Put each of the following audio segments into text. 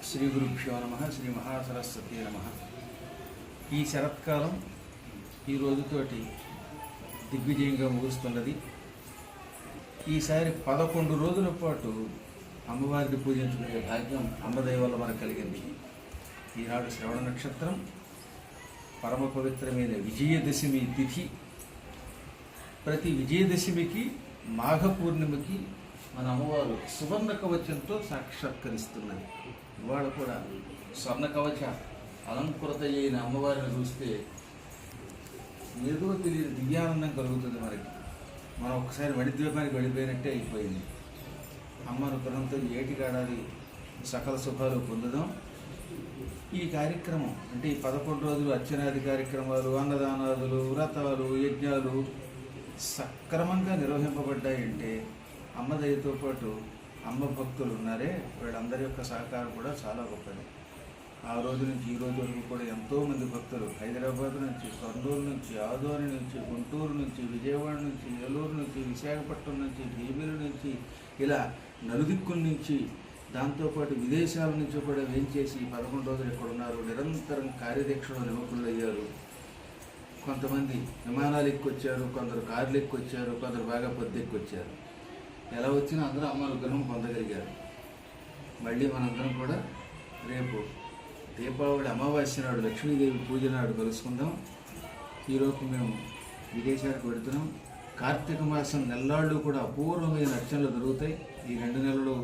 శ్రీ గురుభ్యో నమ. శ్రీ మహాసరస్వతి నమ. ఈ శరత్కాలం ఈ రోజుతోటి దిగ్విజయంగా ముగుస్తున్నది. ఈసారి 11 రోజుల పాటు అమ్మవారిని పూజించుకునే భాగ్యం అమ్మదయ వల్ల మనకు కలిగింది. ఈనాడు శ్రవణ నక్షత్రం, పరమ పవిత్రమైన విజయదశమి తిథి. ప్రతి విజయదశమికి మాఘ పూర్ణిమకి మన అమ్మవారు సువర్ణ కవచంతో సాక్షాత్కరిస్తున్నది. ఇవాళ కూడా స్వర్ణ కవచ అలంకృత అయిన అమ్మవారిని చూస్తే ఏదో తెలియని దివ్యానందం కలుగుతుంది మనకి. మనం ఒకసారి వడిద్వీపానికి వెళ్ళిపోయినట్టే అయిపోయింది. అమ్మ అనుగ్రహంతో ఏటికాడాలి, సకల సుఖాలు పొందుదాం. ఈ కార్యక్రమం అంటే ఈ 11 రోజులు అర్చనాది కార్యక్రమాలు, అన్నదానాదులు, వ్రతాలు, యజ్ఞాలు సక్రమంగా నిర్వహింపబడ్డాయంటే అమ్మ దయతో పాటు అమ్మ భక్తులు ఉన్నారే, వీళ్ళందరి యొక్క సహకారం కూడా చాలా గొప్పది. ఆ రోజు నుంచి ఈ రోజు వరకు కూడా ఎంతోమంది భక్తులు హైదరాబాద్ నుంచి, కర్నూలు నుంచి, ఆదోని నుంచి, గుంటూరు నుంచి, విజయవాడ నుంచి, ఏలూరు నుంచి, విశాఖపట్నం నుంచి, భీమిలి నుంచి, ఇలా నలుదిక్కుల నుంచి, దాంతోపాటు విదేశాల నుంచి కూడా వేయించేసి 11 రోజులు ఇక్కడ ఉన్నారు. నిరంతరం కార్యదీక్షలో నిమగ్నులు అయ్యారు. కొంతమంది విమానాలు ఎక్కొచ్చారు, కొందరు కార్లు ఎక్కొచ్చారు, కొందరు బాగా పొద్దెక్కొచ్చారు. ఎలా వచ్చినా అందరూ అమ్మ అనుగ్రహం పొందగలిగారు. మళ్ళీ మనందరం కూడా రేపు దీపావళి అమావాస్య నాడు, లక్ష్మీదేవి పూజ నాడు కలుసుకుందాం. ఈరోజు మేము విదేశాలకు వెళుతున్నాం. కార్తీక మాసం నెల్లాళ్ళు కూడా అపూర్వమైన అర్చనలు జరుగుతాయి. ఈ 2 నెలలు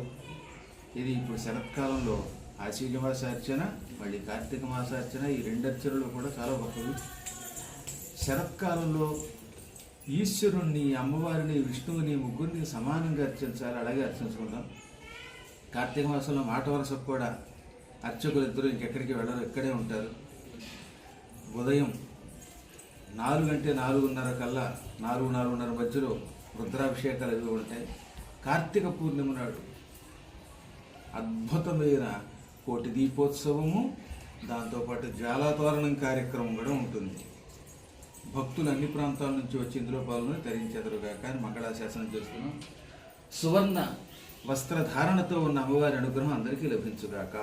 ఇది ఇప్పుడు శరత్కాలంలో ఆశ్వీజ మాస అర్చన, మళ్ళీ కార్తీక మాస అర్చన. ఈ 2 అర్చనలు కూడా చాలా గొప్పవి. శరత్కాలంలో ఈశ్వరుణ్ణి, అమ్మవారిని, విష్ణువుని, ముగ్గురిని సమానంగా అర్చించాలి. అలాగే అర్చించుకుందాం. కార్తీక మాసంలో మాట వరుసకు కూడా అర్చకులు ఇద్దరు ఇంకెక్కడికి వెళ్ళరు, ఇక్కడే ఉంటారు. ఉదయం 4 అంటే 4:30 కల్లా 4-4:30 మధ్యలో రుద్రాభిషేకాలు అవి ఉంటాయి. కార్తీక పూర్ణిమ నాడు అద్భుతమైన కోటి దీపోత్సవము, దాంతోపాటు జ్వాలాతోరణం కార్యక్రమం కూడా ఉంటుంది. భక్తులు అన్ని ప్రాంతాల నుంచి వచ్చి ఇందులో పాల్గొని తరించెదరుగాక అని మంగళాశాసనం చేస్తున్నాం. సువర్ణ వస్త్రధారణతో ఉన్న అమ్మవారి అనుగ్రహం అందరికీ లభించుగాక.